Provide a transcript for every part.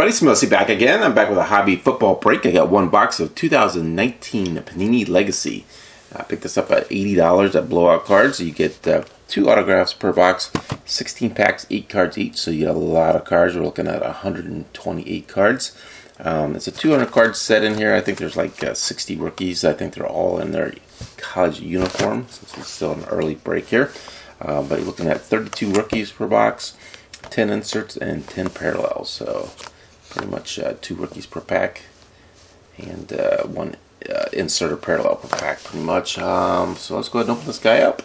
everybody, Smilsy back again. I'm back with a hobby football break. I got one box of 2019 Panini Legacy. I picked this up at $80 at Blowout Cards. You get 2 autographs per box, 16 packs, 8 cards each, so you get a lot of cards. We're looking at 128 cards. It's a 200 card set in here. I think there's like 60 rookies. I think they're all in their college uniform, since it's still an early break here. But you're looking at 32 rookies per box, 10 inserts, and 10 parallels. So pretty much 2 rookies per pack, and 1 insert or parallel per pack, pretty much. So let's go ahead and open this guy up.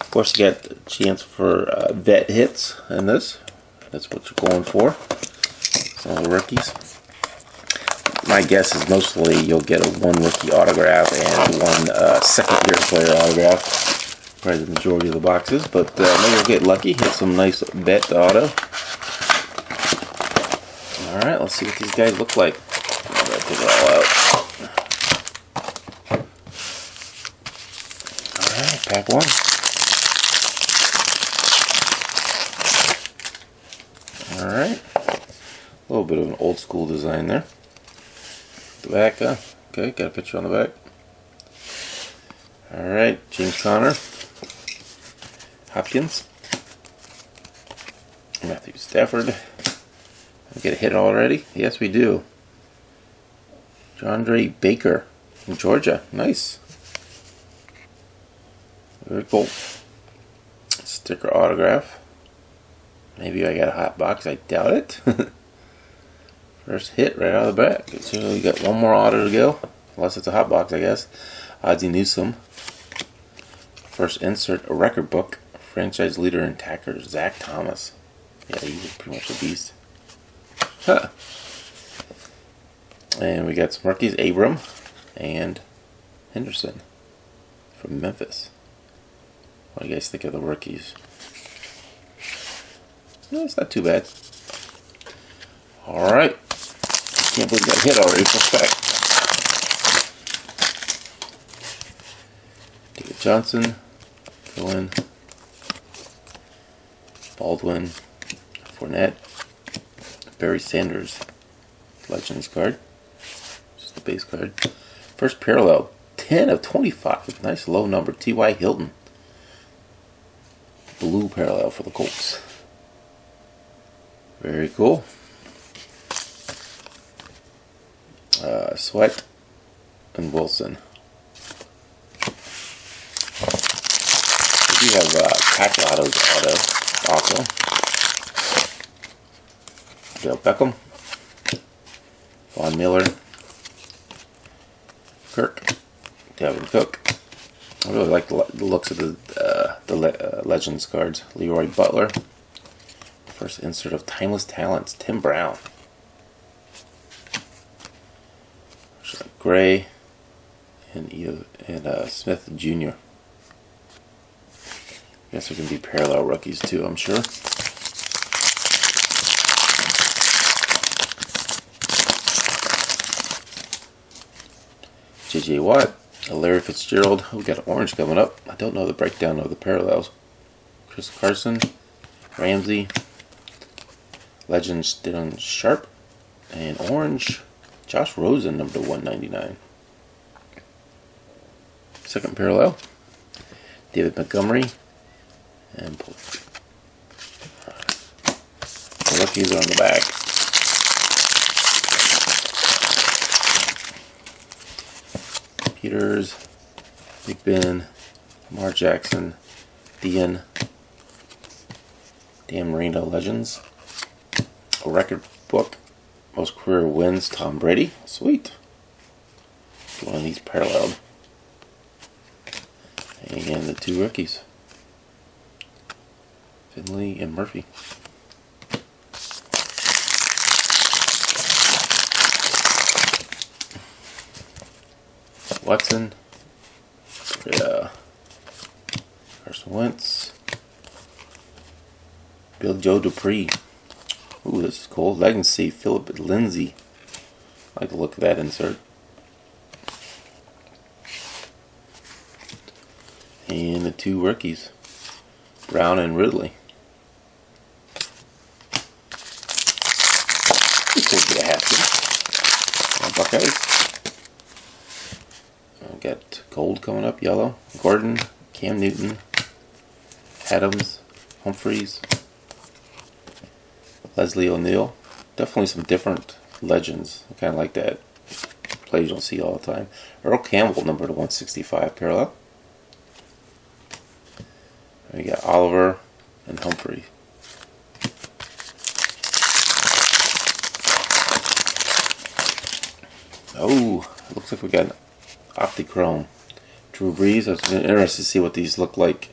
Of course, you get a chance for vet hits in this. That's what you're going for. All the rookies. My guess is mostly you'll get a 1 rookie autograph and 1 second-year player autograph. Probably the majority of the boxes, but maybe you'll get lucky, hit some nice vet auto. Alright, let's see what these guys look like. I'm going to take it all out. Alright, pack 1. Alright. A little bit of an old school design there. The back, okay, got a picture on the back. Alright, James Conner. Hopkins, Matthew Stafford. We get a hit already? Yes, we do. Jandre Baker from Georgia. Nice. Very cool. Sticker autograph. Maybe I got a hot box. I doubt it. First hit right out of the back. So we got 1 more auto to go. Unless it's a hot box, I guess. Ozzie Newsome. First insert, a record book. Franchise leader and tackler, Zach Thomas. Yeah, he's pretty much a beast. Huh. And we got some rookies, Abram and Henderson from Memphis. What do you guys think of the rookies? No, it's not too bad. Alright. Can't believe we got hit already. What's back? David Johnson. Cohen. Baldwin, Fournette, Barry Sanders, Legends card, just the base card. First parallel, 10 of 25, nice low number, T.Y. Hilton. Blue parallel for the Colts. Very cool. Sweat and Wilson. We do have pack autos also. Bill Beckham, Von Miller, Kirk, Devin Cook. I really like the looks of the Legends cards. Leroy Butler. First insert of Timeless Talents, Tim Brown. Gray and Smith Jr. Guess there can be parallel rookies too, I'm sure. J.J. Watt, Larry Fitzgerald. We got an orange coming up. I don't know the breakdown of the parallels. Chris Carson, Ramsey, Legends Dylan Sharp, and orange Josh Rosen, number 199. Second parallel, David Montgomery. And the rookies are on the back. Peters, Big Ben, Lamar Jackson, Dan Marino Legends. A record book, most career wins, Tom Brady. Sweet. One of these paralleled. And the 2 rookies. Finley and Murphy. Watson. Carson Wentz. Joe Dupree. Ooh, this is cool. Legacy, Philip Lindsay. I like the look of that insert. And the 2 rookies, Brown and Ridley. Buckeyes. Got gold coming up, yellow. Gordon, Cam Newton, Adams, Humphreys, Leslie O'Neal. Definitely some different legends. I kind of like that. Plays you don't see all the time. Earl Campbell, number to 165 parallel. We got Oliver and Humphrey. Oh, looks like we got an Optichrome. Drew Brees. I was interested to see what these look like.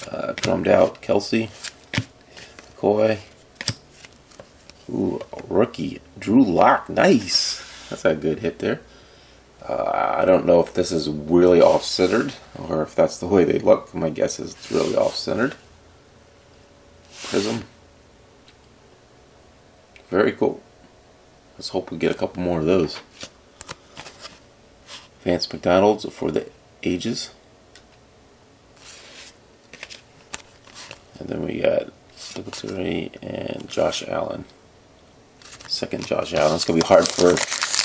Chromed out. Kelsey. McCoy. Ooh, rookie. Drew Lock. Nice. That's a good hit there. I don't know if this is really off-centered or if that's the way they look. My guess is it's really off-centered. Prism. Very cool. Let's hope we get a couple more of those. Vance McDonald's for the ages. And then we got Singletary and Josh Allen. Second Josh Allen. It's going to be hard for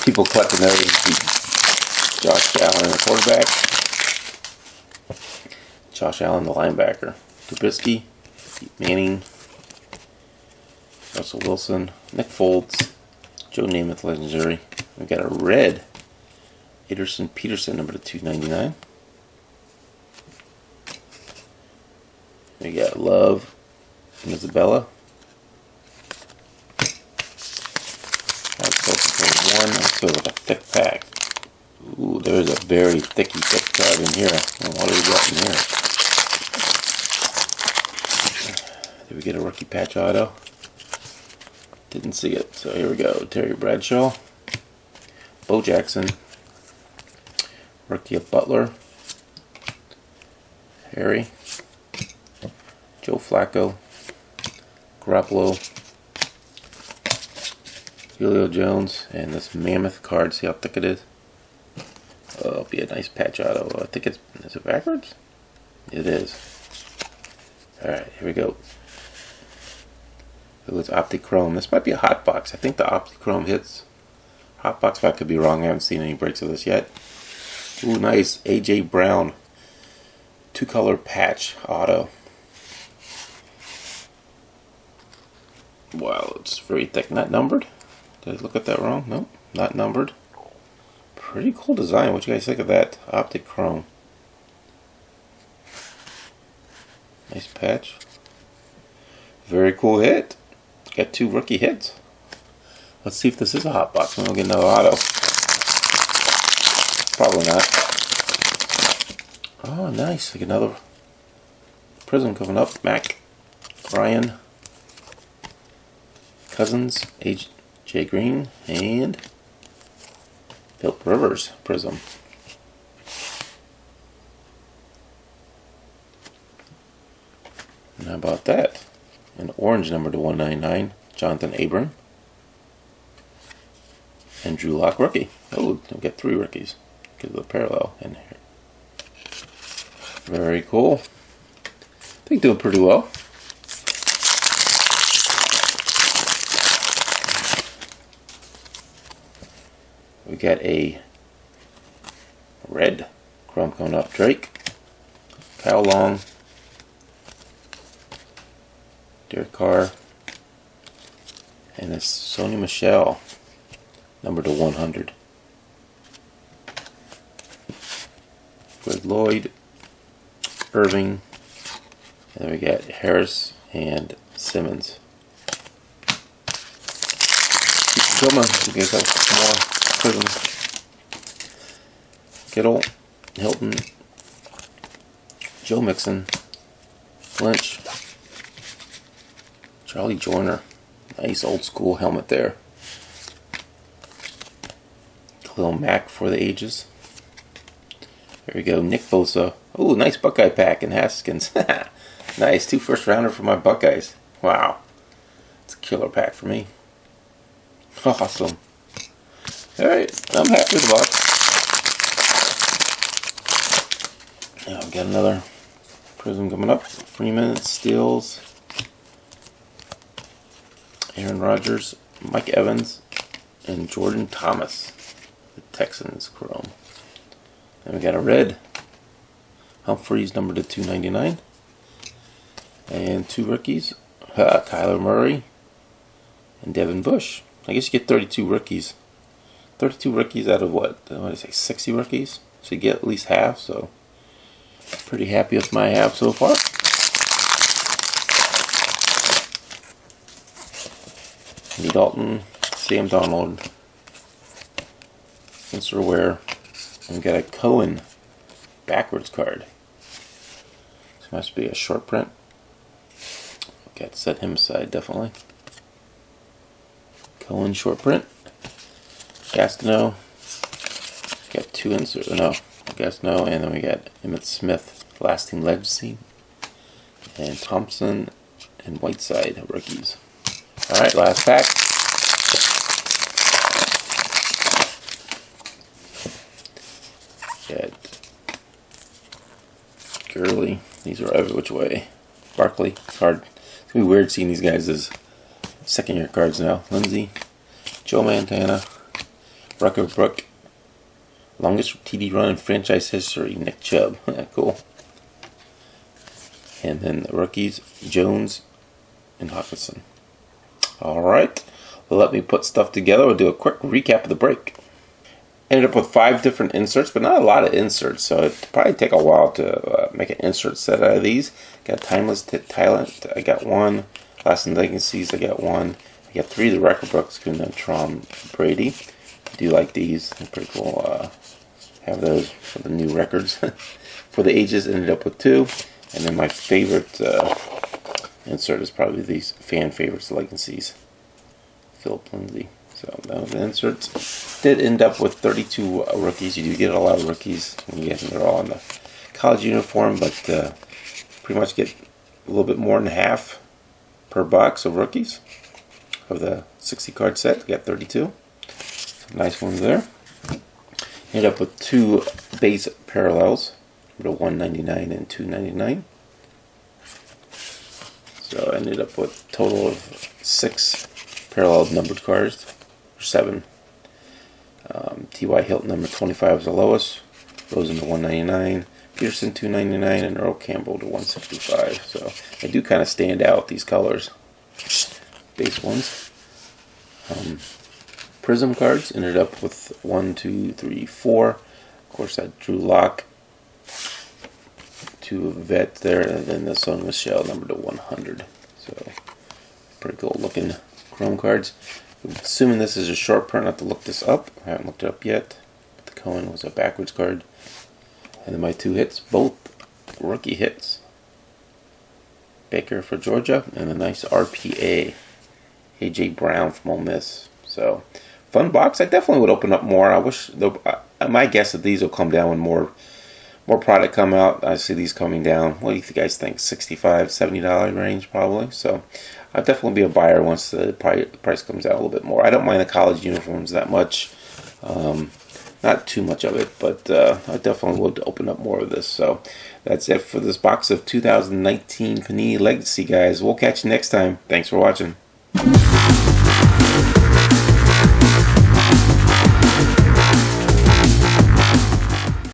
people collecting those. Josh Allen, the quarterback. Josh Allen, the linebacker. Trubisky, Manning, Russell Wilson, Nick Foles, Joe Namath, legendary. We got a red Anderson Peterson, number to 299. We got Love and Isabella. That's also one. So with a thick pack. Ooh, there's a very thick card in here. What do we got in here? Did we get a rookie patch auto? Didn't see it. So here we go. Terry Bradshaw. Bo Jackson. Rookie of Butler. Harry. Joe Flacco. Garoppolo. Julio Jones. And this mammoth card. See how thick it is? Oh, it'll be a nice patch auto. I think it's... Is it backwards? It is. Alright, here we go. It's Optichrome. This might be a hot box. I think the Optichrome hits. Hot box, if I could be wrong. I haven't seen any breaks of this yet. Ooh, nice. A.J. Brown. Two-color patch auto. Wow, it's very thick. Not numbered? Did I look at that wrong? Nope, not numbered. Pretty cool design. What you guys think of that? Optichrome. Nice patch. Very cool hit. Got two rookie hits. Let's see if this is a hot box. We'll get another auto. Probably not. Oh, nice. We get another prism coming up. Mac, Ryan, Cousins, A.J. Green, and Philip Rivers prism. And how about that? An orange number to 199, Jonathan Abram. And Drew Lock rookie. Oh, we'll get three rookies because of the parallel in here. Very cool. I think doing pretty well. We got a red chrome coming up. Drake, Kyle Long, Derek Carr, and this Sony Michel, number to 100. Greg Lloyd, Irving, and then we got Harris and Simmons. Keep going. You guys have some more prisms. Kittle, Hilton, Joe Mixon, Lynch, Charlie Joyner. Nice old school helmet there. Khalil Mack for the ages. There we go. Nick Bosa. Oh, nice Buckeye pack and Haskins. Nice. 2 first rounder for my Buckeyes. Wow. It's a killer pack for me. Awesome. Alright. I'm happy with the box. Now I've got another prism coming up. Freeman, Stills, Aaron Rodgers, Mike Evans, and Jordan Thomas. Texans chrome. Then we got a red. Humphreys numbered to 299. And 2 rookies. Kyler Murray and Devin Bush. I guess you get 32 rookies. 32 rookies out of what did I say, 60 rookies? So you get at least half, so pretty happy with my half so far. Andy Dalton, Sam Donald, Spencer Ware, and we got a Cohen backwards card. This must be a short print. Got to set him aside, definitely. Cohen short print. Gastineau. Got 2 inserts. No, Gastineau, and then we got Emmitt Smith, lasting legacy, and Thompson and Whiteside rookies. All right, last pack. Got Gurley. These are every which way. Barkley card. It's gonna be weird seeing these guys as second-year cards now. Lindsey, Joe Montana, Rucker Brook, longest TD run in franchise history, Nick Chubb. Cool. And then the rookies, Jones and Hawkinson. All right. Well, let me put stuff together. We'll do a quick recap of the break. Ended up with 5 different inserts, but not a lot of inserts, so it'd probably take a while to make an insert set out of these. Got Timeless Talent. I got 1. Lasting Legacies. I got 1. I got 3 of the record books. Tom Brady. I do like these. They're pretty cool. Have those for the new records. For the ages, ended up with 2. And then my favorite insert is probably these fan favorites, Legacies. Philip Lindsay. So that was the inserts. Did end up with 32 rookies. You do get a lot of rookies when you get them. They're all in the college uniform, but pretty much get a little bit more than half per box of rookies of the 60 card set. We got 32. Some nice ones there. Ended up with 2 base parallels, the 199 and 299. So I ended up with a total of 6 parallel numbered cards, or 7. T.Y. Hilton number 25 was the lowest. Rosen to 199. Peterson 299 and Earl Campbell to 165. So they do kind of stand out, these colors. Base ones. Prism cards ended up with 1, 2, 3, 4. Of course, I drew Locke. 2 Vet there, and then the Son Michelle number to 100. So pretty cool looking chrome cards. Assuming this is a short print, I have to look this up. I haven't looked it up yet. The Cohen was a backwards card. And then my 2 hits, both rookie hits. Baker for Georgia, and a nice RPA. A.J. Brown from Ole Miss. So, fun box. I definitely would open up more. I wish, my guess that these will come down when more product come out. I see these coming down. What do you guys think? $65, $70 range probably. So, I'll definitely be a buyer once the price comes out a little bit more. I don't mind the college uniforms that much. Not too much of it, but I definitely would open up more of this. So that's it for this box of 2019 Panini Legacy, guys. We'll catch you next time. Thanks for watching.